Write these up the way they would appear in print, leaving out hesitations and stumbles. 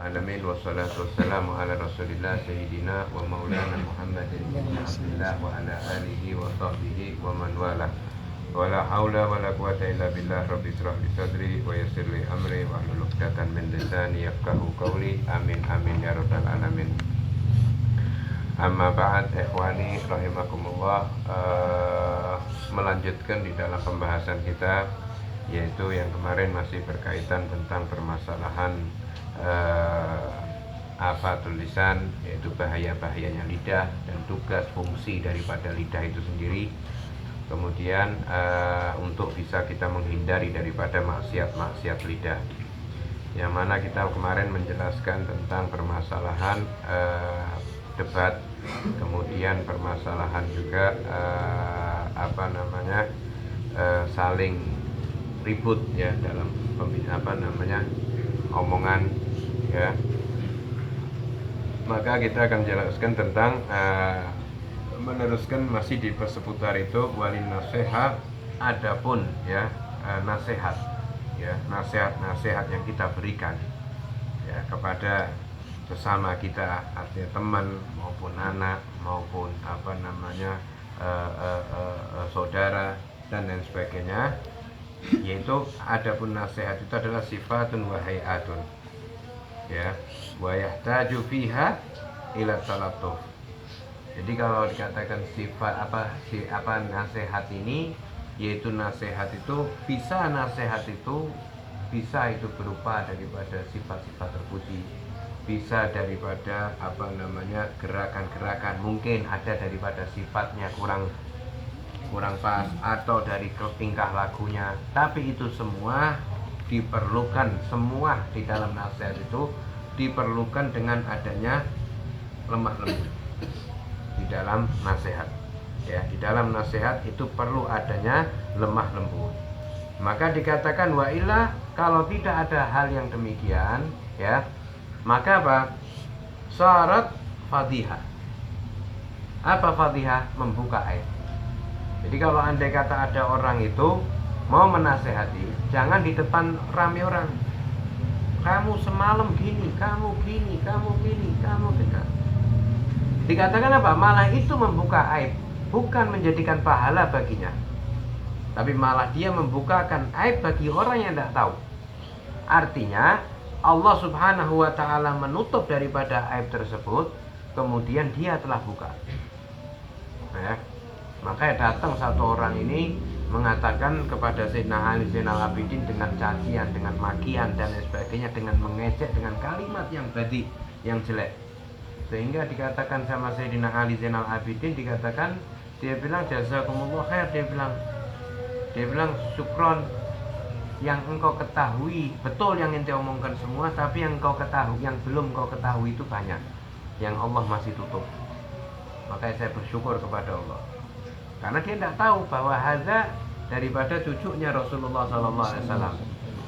alamin, wassalatu wassalamu ala rasulillah sayyidina wa maulana Muhammadin bin Abdullah wa ala alihi wa sahbihi wa man wala. Wala haula wala quwata illa billah. Rabbi israh li sadri wa yassir li amri wahlul 'uqdatam min lisani yafqahu qawli. Amin amin ya rabbal alamin. Amma ba'd, ikhwani rahimakumullah. Melanjutkan di dalam pembahasan kita, yaitu yang kemarin masih berkaitan tentang permasalahan afatul lisan, yaitu bahaya-bahayanya lidah dan tugas fungsi daripada lidah itu sendiri. Kemudian untuk bisa kita menghindari daripada maksiat-maksiat lidah, yang mana kita kemarin menjelaskan tentang permasalahan debat, kemudian permasalahan juga saling ribut ya dalam omongan ya. Maka kita akan jelaskan tentang meneruskan masih di seputar itu, walin nasihat, adapun ya nasihat ya, nasihat yang kita berikan ya kepada sesama kita, artinya teman maupun anak maupun saudara dan lain sebagainya, yaitu adapun nasihat itu adalah sifatun wa hayatun ya, wa yahtaju fiha ila talatuf. Jadi kalau dikatakan sifat nasihat ini, yaitu nasihat itu bisa itu berupa daripada sifat-sifat terpuji, bisa daripada gerakan-gerakan, mungkin ada daripada sifatnya kurang pas, atau dari tingkah lakunya, tapi itu semua diperlukan, semua di dalam nasihat itu diperlukan dengan adanya lemah lembut di dalam nasihat ya. Di dalam nasihat itu perlu adanya lemah lembut. Maka dikatakan wa illa, kalau tidak ada hal yang demikian ya, maka apa? Syarat fadhihah. Apa fadhihah? Membuka aib. Jadi kalau andai kata ada orang itu mau menasehati, jangan di depan ramai orang. Kamu semalam gini, kamu gini, kamu gini, kamu gini. Dikatakan apa? Malah itu membuka aib, bukan menjadikan pahala baginya, tapi malah dia membukakan aib bagi orang yang tidak tahu. Artinya Allah subhanahu wa ta'ala menutup daripada aib tersebut, kemudian dia telah buka ya. Maka datang satu orang ini mengatakan kepada Sayyidina Ali Zainal Abidin dengan cacian, dengan makian dan lain sebagainya, dengan mengejek, dengan kalimat yang badi, yang jelek. Sehingga dikatakan sama Sayyidina Ali Zainal Abidin, dikatakan, dia bilang jazakumullah khair, dia bilang syukron, yang engkau ketahui betul yang ente omongkan semua, tapi yang engkau ketahui, yang belum engkau ketahui itu banyak, yang Allah masih tutup. Makanya saya bersyukur kepada Allah, karena dia tidak tahu bahwa hadza daripada cucunya Rasulullah SAW.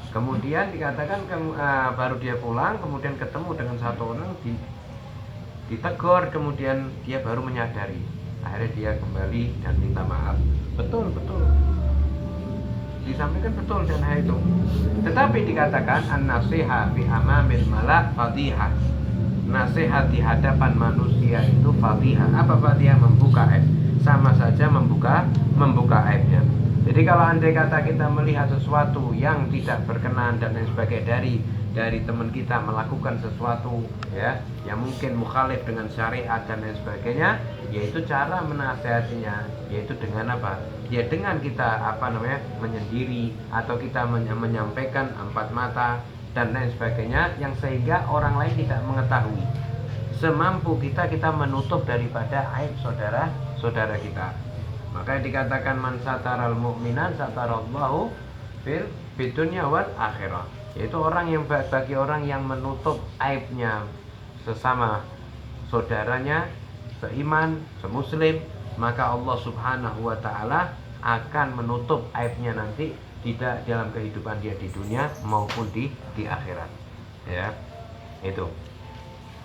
Kemudian dikatakan baru dia pulang, kemudian ketemu dengan satu orang, ditegur, kemudian dia baru menyadari. Akhirnya dia kembali dan minta maaf. Betul disampaikan, betul dan hal itu. Tetapi dikatakan an-nasiha fi amamil malak fadhihah. Nasihat di hadapan manusia itu fadhihah. Apa fadhihah? Membuka aib. Sama saja membuka aibnya. Jadi kalau andai kata kita melihat sesuatu yang tidak berkenan dan lain sebagainya dari teman kita melakukan sesuatu ya yang mungkin mukhalif dengan syariat dan lain sebagainya, yaitu cara menasihatinya, yaitu dengan apa? Ya dengan kita menyendiri, atau kita menyampaikan empat mata dan lain sebagainya, yang sehingga orang lain tidak mengetahui. Semampu kita menutup daripada aib saudara kita. Maka dikatakan man sataral mu'minan satarallahu fil dunya wal akhirah, yaitu orang yang bagi orang yang menutup aibnya sesama saudaranya seiman, semuslim, maka Allah subhanahu wa ta'ala akan menutup aibnya nanti tidak dalam kehidupan dia di dunia maupun di akhirat ya. Itu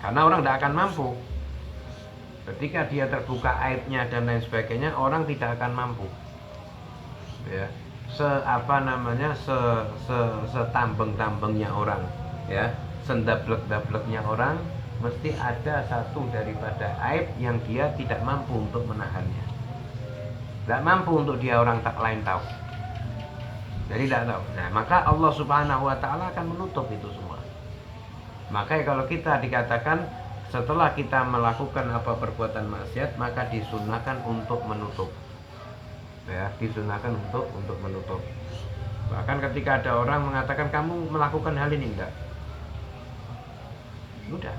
karena orang tidak akan mampu ketika dia terbuka aibnya dan lain sebagainya, orang tidak akan mampu ya. Setambeng-tambengnya orang ya, sendablek-dableknya orang mesti ada satu daripada aib yang dia tidak mampu untuk menahannya. Tidak mampu untuk dia orang tak lain tahu. Jadi tidak tahu. Nah, maka Allah Subhanahu wa taala akan menutup itu semua. Maka kalau kita dikatakan setelah kita melakukan apa perbuatan maksiat, maka disunahkan untuk menutup. Ya, disunahkan untuk menutup. Bahkan ketika ada orang mengatakan kamu melakukan hal ini enggak? Udah.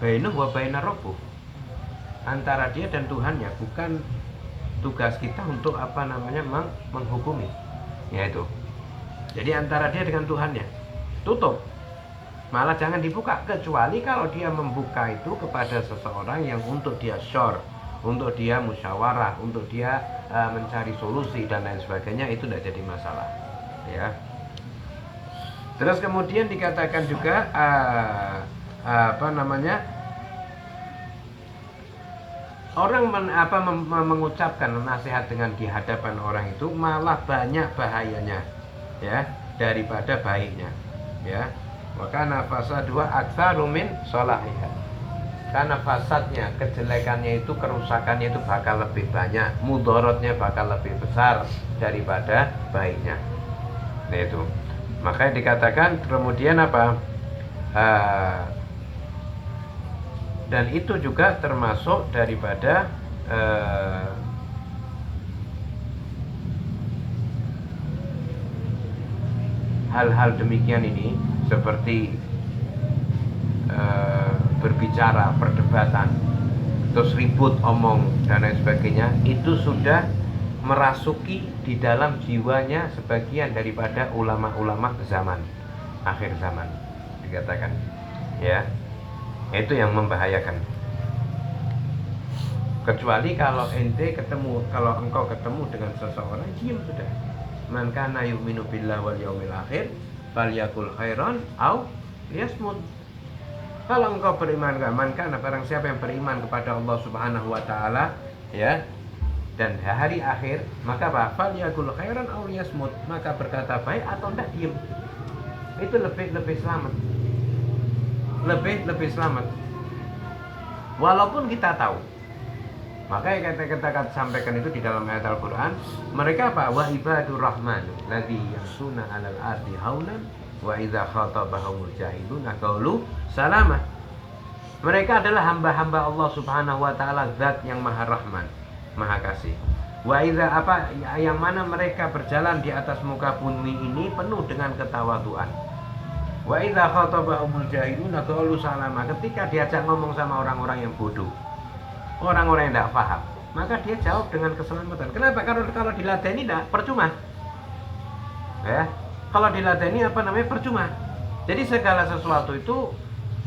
Bainahu wa baina rabbuh. Antara dia dan Tuhannya, bukan tugas kita untuk menghukumi. Ya itu. Jadi antara dia dengan Tuhannya. Tutup. Malah jangan dibuka, kecuali kalau dia membuka itu kepada seseorang yang untuk dia syur, untuk dia musyawarah, untuk dia mencari solusi dan lain sebagainya, itu tidak jadi masalah, ya. Terus kemudian dikatakan juga orang mengucapkan nasihat dengan di hadapan orang itu malah banyak bahayanya, ya, daripada baiknya, ya. Maka nafasa dua aktsaru min sholahiha. Karena fasadnya, kejelekannya itu, kerusakannya itu bakal lebih banyak, mudorotnya bakal lebih besar daripada baiknya. Nah itu. Makanya dikatakan kemudian apa? Dan itu juga termasuk daripada hal-hal demikian ini, seperti berbicara, perdebatan, terus ribut, omong dan lain sebagainya, itu sudah merasuki di dalam jiwanya sebagian daripada ulama-ulama zaman akhir zaman, dikatakan, ya. Itu yang membahayakan. Kecuali kalau engkau ketemu dengan seseorang, diam sudah. Man kana yu'minu billahi wal yaumil akhir falyakul khairan au liyasmut. Kalau engkau beriman karena barang siapa yang beriman kepada Allah Subhanahu wa taala, ya, dan hari akhir, maka falyakul khairan aw liyasmut, maka berkata baik atau tidak diam. Itu lebih selamat. Lebih selamat. Walaupun kita tahu. Makanya kita sampaikan itu di dalam ayat Al-Qur'an, mereka apa? Wa ibadur rahman ladzi yamsuna 'alal ardi haunan wa idza khatabahumul jahiluna qalu salama. Mereka adalah hamba-hamba Allah Subhanahu wa taala, zat yang Maha Rahman, Maha Kasih. Wa idza yang mana mereka berjalan di atas muka bumi ini penuh dengan ketawaduan. Wa idza khatabahumul jahiluna qalu salama. Ketika diajak ngomong sama orang-orang yang bodoh, orang-orang yang tidak paham, maka dia jawab dengan keselamatan. Kenapa? Kalau diladeni tidak, percuma. Ya. Kalau diladeni percuma. Jadi segala sesuatu itu,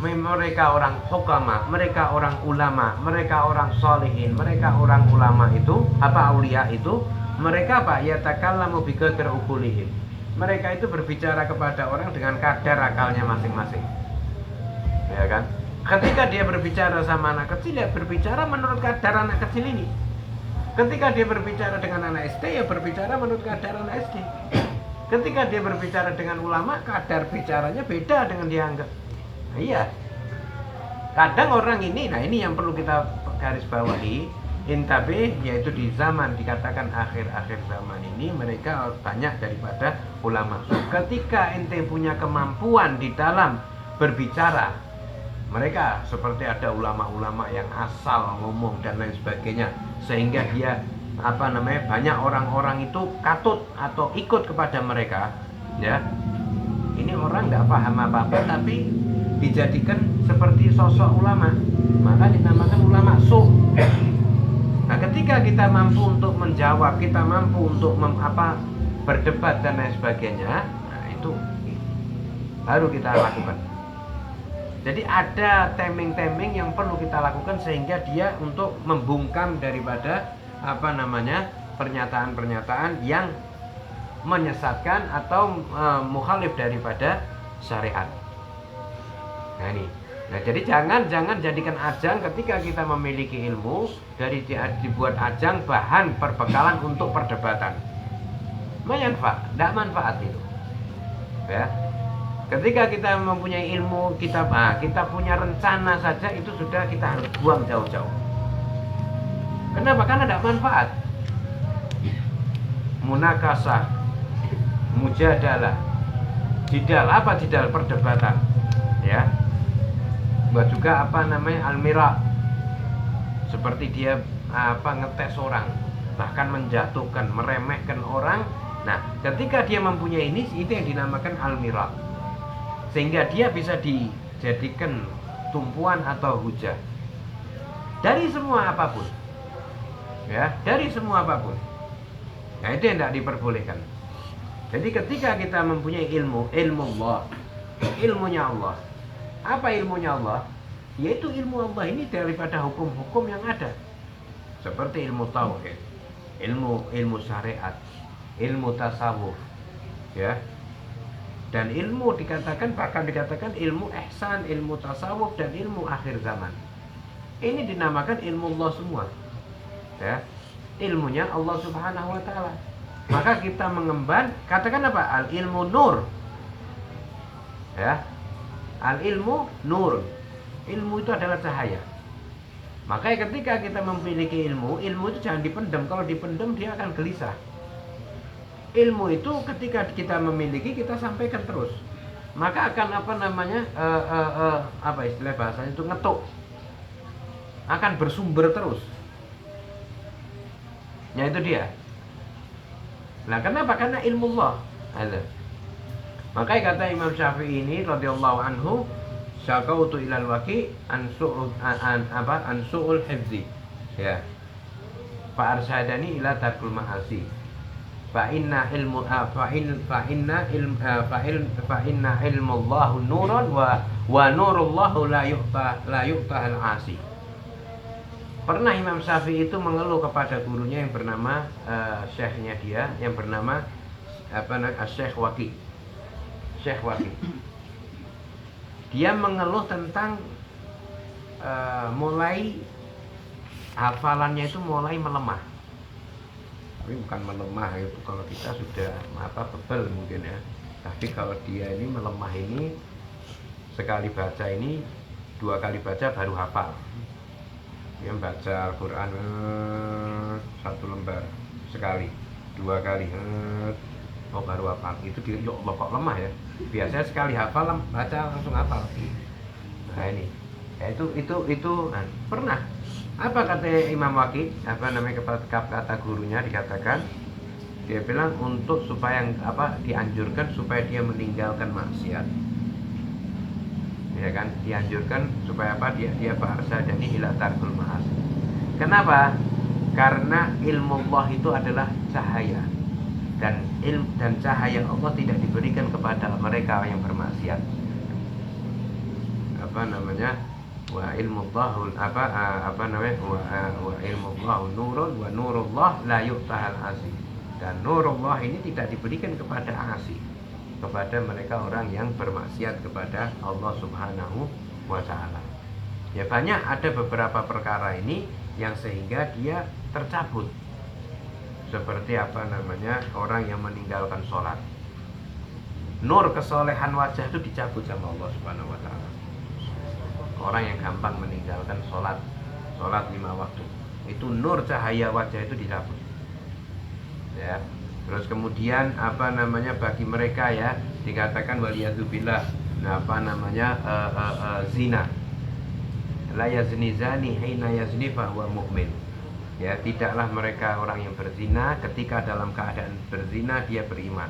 mereka orang hukama, mereka orang ulama, mereka orang solihin, mereka orang ulama itu, aulia itu, mereka yatakallamu biqadri uqulihim. Mereka itu berbicara kepada orang dengan kadar akalnya masing-masing. Ya kan? Ketika dia berbicara sama anak kecil, ya berbicara menurut kadar anak kecil ini. Ketika dia berbicara dengan anak SD, ya berbicara menurut kadar anak SD. Ketika dia berbicara dengan ulama, kadar bicaranya beda dengan dia anggap. Nah, iya. Kadang orang ini, nah ini yang perlu kita garis bawahi, intabe, yaitu di zaman dikatakan akhir-akhir zaman ini, mereka banyak daripada ulama. Ketika ente punya kemampuan di dalam berbicara, mereka seperti ada ulama-ulama yang asal ngomong dan lain sebagainya, sehingga dia banyak orang-orang itu katut atau ikut kepada mereka, ya. Ini orang nggak paham apa-apa tapi dijadikan seperti sosok ulama, maka dinamakan ulama su'. Nah, ketika kita mampu untuk menjawab, kita mampu untuk berdebat dan lain sebagainya, nah itu baru kita lakukan. Jadi ada timing-timing yang perlu kita lakukan sehingga dia untuk membungkam daripada pernyataan-pernyataan yang menyesatkan atau mukhalif daripada syariat. Nah ini. Nah, jadi jangan jadikan ajang ketika kita memiliki ilmu dibuat ajang bahan perbekalan untuk perdebatan. Tidak manfaat itu. Ya. Ketika kita mempunyai ilmu, kita punya rencana saja itu sudah kita harus buang jauh-jauh. Kenapa? Karena ada manfaat. Munakasah, mujadalah, jidal, apa jidal? Perdebatan, ya. Buat juga almira, seperti dia ngetes orang, bahkan menjatuhkan, meremehkan orang. Nah, ketika dia mempunyai ini, itu yang dinamakan almira, sehingga dia bisa dijadikan tumpuan atau hujah dari semua apapun, ya, dari semua apapun. Nah, itu yang tidak diperbolehkan. Jadi ketika kita mempunyai ilmu Allah, ilmunya Allah. Apa ilmunya Allah? Yaitu ilmu Allah ini daripada hukum-hukum yang ada, seperti ilmu tauhid, ilmu syariat, ilmu tasawuf, ya. Dan ilmu bahkan dikatakan ilmu ihsan, ilmu tasawuf, dan ilmu akhir zaman. Ini dinamakan ilmu Allah semua, ya. Ilmunya Allah Subhanahu wa taala. Maka kita mengemban, katakan apa? Al ilmu nur. Ya. Al ilmu nur. Ilmu itu adalah cahaya. Makanya ketika kita memiliki ilmu itu jangan dipendam. Kalau dipendam dia akan gelisah. Ilmu itu ketika kita memiliki, kita sampaikan terus, maka akan apa istilah bahasanya itu, ngetuk, akan bersumber terus. Ya, itu dia. Nah, kenapa? Karena ilmu Allah ada. Makanya kata Imam Syafi'i ini radhiyallahu anhu, syakautu ilal waqi an su'ul hifzi, ya, fa arsyadani ila tarkul ma'asi. Fa inna ilmu Allahu nurun wa nurullahu la yu'ta al-asi. Pernah Imam Syafi'i itu mengeluh kepada gurunya yang bernama syekhnya dia yang bernama Syekh Waqi. Syekh Waqi. Dia mengeluh tentang mulai hafalannya itu mulai melemah. Tapi bukan melemah itu kalau kita sudah bebel mungkin, ya. Tapi kalau dia ini melemah ini, sekali baca ini, 2 kali baca baru hafal. Dia baca Al-Quran 1 lembar sekali, 2 kali baru hafal. Itu dia, ya Allah, kok lemah ya. Biasanya sekali hafal baca langsung hafal. Nah ini ya, itu pernah. Apa kata Imam Waqi? Kata gurunya, dikatakan, dia bilang untuk supaya dianjurkan supaya dia meninggalkan maksiat, ya kan, dianjurkan supaya dia fa'arsyadani ila tarkul ma'asi. Kenapa? Karena ilmu Allah itu adalah cahaya, dan cahaya Allah tidak diberikan kepada mereka yang bermaksiat. Wa ilmu Allahul wa ilmu Allah nurun wa nurullah la yu'tahal asi. Dan nurullah ini tidak diberikan kepada asi, kepada mereka orang yang bermaksiat kepada Allah Subhanahu wa taala. Ya, banyak ada beberapa perkara ini yang sehingga dia tercabut. Seperti orang yang meninggalkan sholat. Nur kesolehan wajah itu dicabut sama Allah Subhanahu wa taala. Orang yang gampang meninggalkan sholat 5 waktu, itu nur cahaya wajah itu dicabut, ya. Terus kemudian bagi mereka, ya, dikatakan waliyadzubillah, zina, la yazni zani hina yazni fahuwa mu'min. Ya, tidaklah mereka orang yang berzina ketika dalam keadaan berzina dia beriman.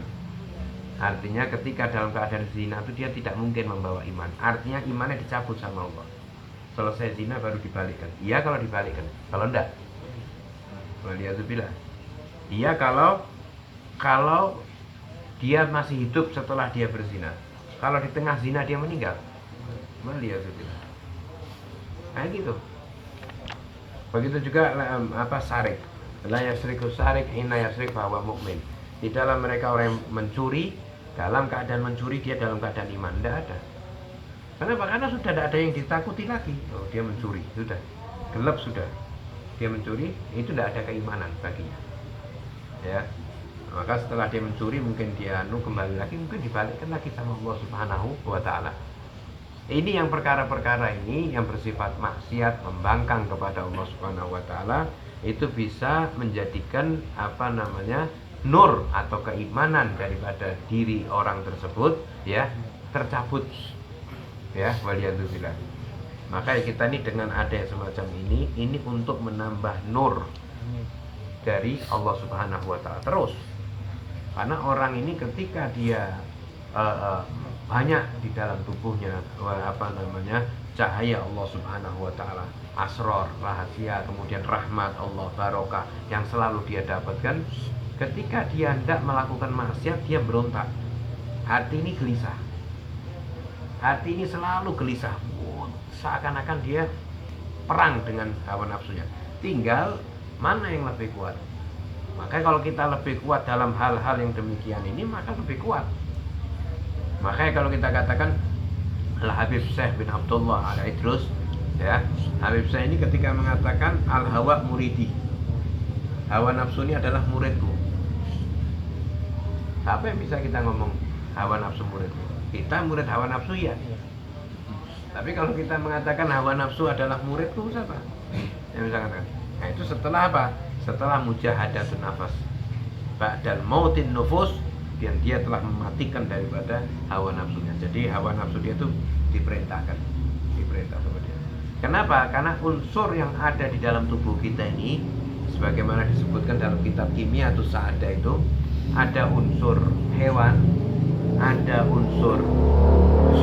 Artinya ketika dalam keadaan zina itu dia tidak mungkin membawa iman. Artinya imannya dicabut sama Allah. Selesai zina baru dibalikkan. Iya kalau dibalikkan. Kalau enggak, waliyadzubillah. Iya kalau dia masih hidup setelah dia berzina. Kalau di tengah zina dia meninggal, waliyadzubillah. Nah gitu. Begitu juga sarik. La yasriku sarik hina yasrik fahuwa mu'min. Di dalam mereka orang yang mencuri, dalam keadaan mencuri dia dalam keadaan iman. Tidak ada. Kenapa? Karena sudah tidak ada yang ditakuti lagi. Oh, dia mencuri, sudah gelap, sudah dia mencuri, itu tidak ada keimanan baginya, ya. Maka setelah dia mencuri mungkin dia kembali lagi, mungkin dibalikkan lagi sama Allah Subhanahu wa taala. Ini yang perkara-perkara ini yang bersifat maksiat, membangkang kepada Allah Subhanahu wa taala, itu bisa menjadikan nur atau keimanan daripada diri orang tersebut ya tercabut, ya, waliyadzubillah. Maka kita ini dengan ada yang semacam ini untuk menambah nur dari Allah Subhanahu wa taala terus. Karena orang ini ketika dia banyak di dalam tubuhnya cahaya Allah Subhanahu wa taala, asror, rahasia, kemudian rahmat Allah, barokah yang selalu dia dapatkan, ketika dia tidak melakukan maksiat dia berontak. Hati ini gelisah. Hati ini selalu gelisah. Seakan-akan dia perang dengan hawa nafsunya. Tinggal mana yang lebih kuat. Maka kalau kita lebih kuat dalam hal-hal yang demikian ini, maka lebih kuat. Makanya kalau kita katakan Al-Habib Syekh bin Abdullah Al-Idrus, ya, Habib Syekh ini ketika mengatakan al-hawa muridi, hawa nafsu ini adalah muridku. Apa yang bisa kita ngomong hawa nafsu muridku? Kita murid hawa nafsu ya. Tapi kalau kita mengatakan hawa nafsu adalah muridku, siapa yang bisa katakan? Nah, itu setelah apa? Setelah mujahadatun nafas, ba'dal mautin nufus, dan dia telah mematikan daripada hawa nafsunya. Jadi hawa nafsu dia itu diperintah sama dia. Kenapa? Karena unsur yang ada di dalam tubuh kita ini, sebagaimana disebutkan dalam kitab Kimia atau Sa'adah itu, ada unsur hewan, ada unsur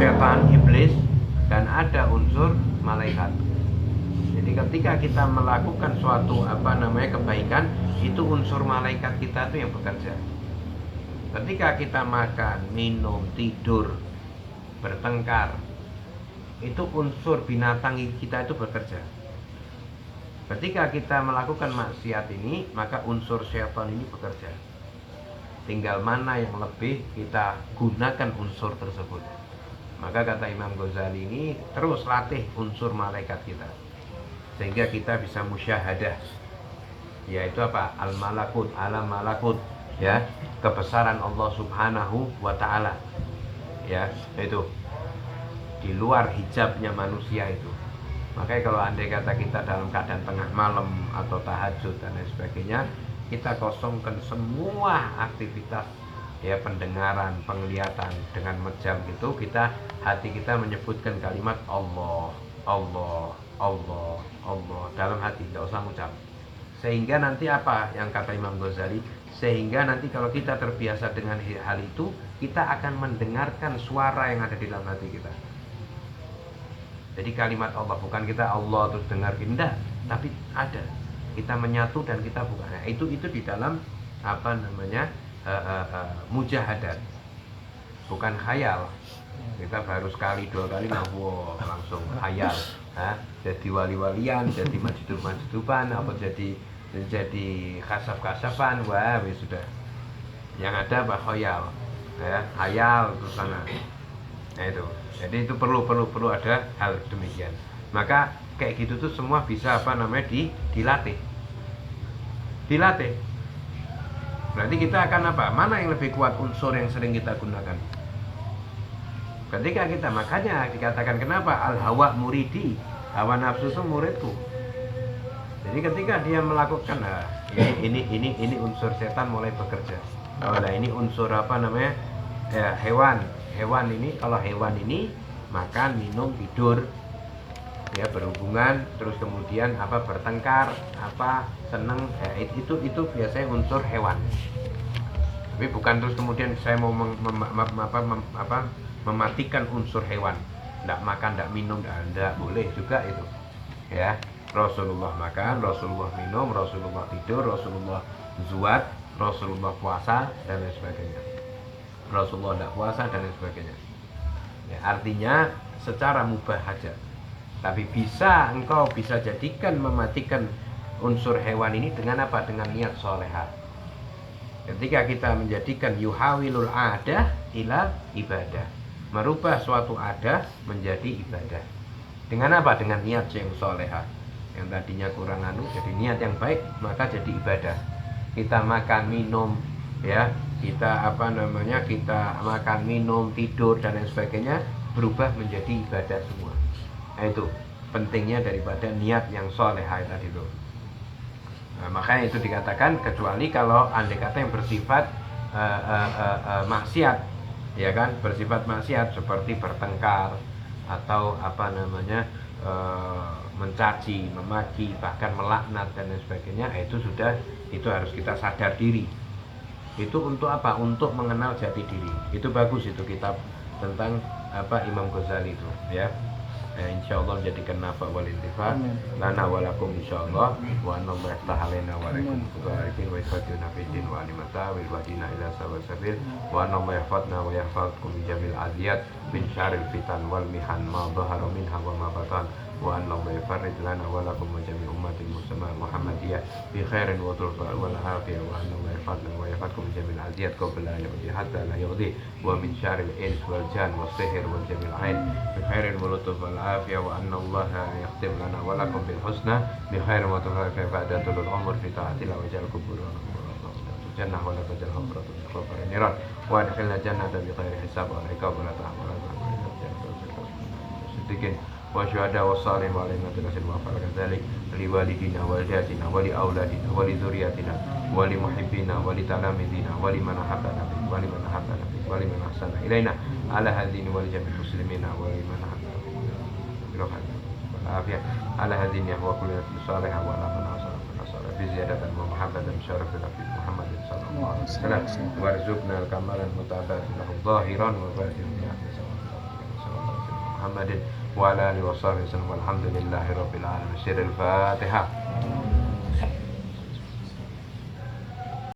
setan, iblis, dan ada unsur malaikat. Jadi ketika kita melakukan suatu kebaikan, itu unsur malaikat kita itu yang bekerja. Ketika kita makan, minum, tidur, bertengkar, itu unsur binatang kita itu bekerja. Ketika kita melakukan maksiat ini, maka unsur syaitan ini bekerja. Tinggal mana yang lebih kita gunakan unsur tersebut. Maka kata Imam Ghazali ini, terus latih unsur malaikat kita, sehingga kita bisa musyahadah, yaitu apa? Al-malakut, alam malakut, ya, kebesaran Allah Subhanahu wa taala, ya, itu di luar hijabnya manusia itu. Makanya kalau andai kata kita dalam keadaan tengah malam atau tahajud dan lain sebagainya, kita kosongkan semua aktivitas, ya, pendengaran, penglihatan, dengan menjam itu hati kita menyebutkan kalimat Allah, Allah, Allah, Allah dalam hati, tidak usah mengucap. Sehingga nanti apa yang kata Imam Ghazali, sehingga nanti kalau kita terbiasa dengan hal itu, kita akan mendengarkan suara yang ada di dalam hati kita. Jadi kalimat Allah, bukan kita Allah terus dengar, tidak, tapi ada, kita menyatu dan kita bukan. Nah, itu di dalam mujahadat, bukan khayal. Kita baru sekali dua kali wow, langsung khayal, jadi wali-walian, jadi majidub-majiduban, apa jadi kasaf-kasafan, wah sudah. Yang ada apa? Khayal, ya, khayal terus sana. Nah itu, jadi itu perlu ada hal demikian. Maka kayak gitu tuh semua bisa dilatih. Berarti kita akan apa? Mana yang lebih kuat unsur yang sering kita gunakan? Ketika kita, makanya dikatakan kenapa al-hawa muridi, hawa nafsu itu muridku. Jadi ketika dia melakukan ini unsur setan mulai bekerja. Nah, ini unsur ya, hewan ini, kalau hewan ini makan, minum, tidur, ya, berhubungan, terus kemudian bertengkar, seneng, itu biasanya unsur hewan. Tapi bukan terus kemudian saya mau mematikan unsur hewan, tidak makan, tidak minum, tidak boleh juga itu, ya. Rasulullah makan, Rasulullah minum, Rasulullah tidur, Rasulullah zuat, Rasulullah puasa dan lain sebagainya. Rasulullah tidak puasa dan lain sebagainya. Ya, artinya secara mubah saja. Tapi engkau bisa jadikan mematikan unsur hewan ini dengan apa? Dengan niat solehah. Ketika kita menjadikan yuhawilul adah ila ibadah, merubah suatu adah menjadi ibadah. Dengan apa? Dengan niat yang solehah. Yang tadinya kurang jadi niat yang baik, maka jadi ibadah. Kita makan, minum, ya kita kita makan, minum, tidur dan lain sebagainya berubah menjadi ibadah semua. Nah, itu pentingnya daripada niat yang soleh tadi loh. Nah, makanya itu dikatakan kecuali kalau andai kata yang bersifat maksiat, ya kan, bersifat maksiat seperti bertengkar atau mencaci, memaki, bahkan melaknat dan lain sebagainya, itu harus kita sadar diri. Itu untuk apa? Untuk mengenal jati diri. Itu bagus itu kitab tentang Imam Ghazali itu, ya. Insyaallah menjadikan nafa wal intifa lana walakum insyaallah wa anna ma yaftah alaina wa alaikum bidzalikin wa yafaduna fi din wa alimata wa wadina ila sabil wa anna ma yahfadna wa yahfadkum min jamil adiyat min syarril fitan wal mihan ma dhahara minha wa ma batan wa anna ma yafarrid lana wa lakum wa jami ummatil muslimah muhammadiyah bi khairin wa turfa wal afiyah wa anna ma yahfadna wa yahfadkum min jamil adiyat qabla yawdi hatta la yawdi wa min syarril ins wal jan was sihr wal jamil ain bi khairin wa lutuf wal afiyah wa anna Allah yakhtim lana wa lakum bil husna bi khairin wa tawfiq ba'da tulul umur fi ta'atillah wa ja'al kuburana jannah wa la tajal hafratu min khabarin niran wa adkhilna jannata bi khairi hisab wa iqab wa la ta'amala siddiqin wa syuhada wa salim wa alayna tirasin wa faraka dzalik li walidina wa walidatina wa li auladina wa li dzurriyyatina wa li muhibbina wa li talamidina wa li man ahabbana wa li man ahabbana wa li man ahsana ilaina ala hadini wa li jami'il muslimina wa li man ahabbana والعافية على هذه النحو وكل صالحة ولا من أصل في زيادة ومحبة شرف في محمد صلى الله عليه وسلم وارزقنا الكمال المتابعة له ظاهرا وباطنا محمد وعلى آله وصحبه وسلم والحمد لله رب العالمين. سر الفاتحة.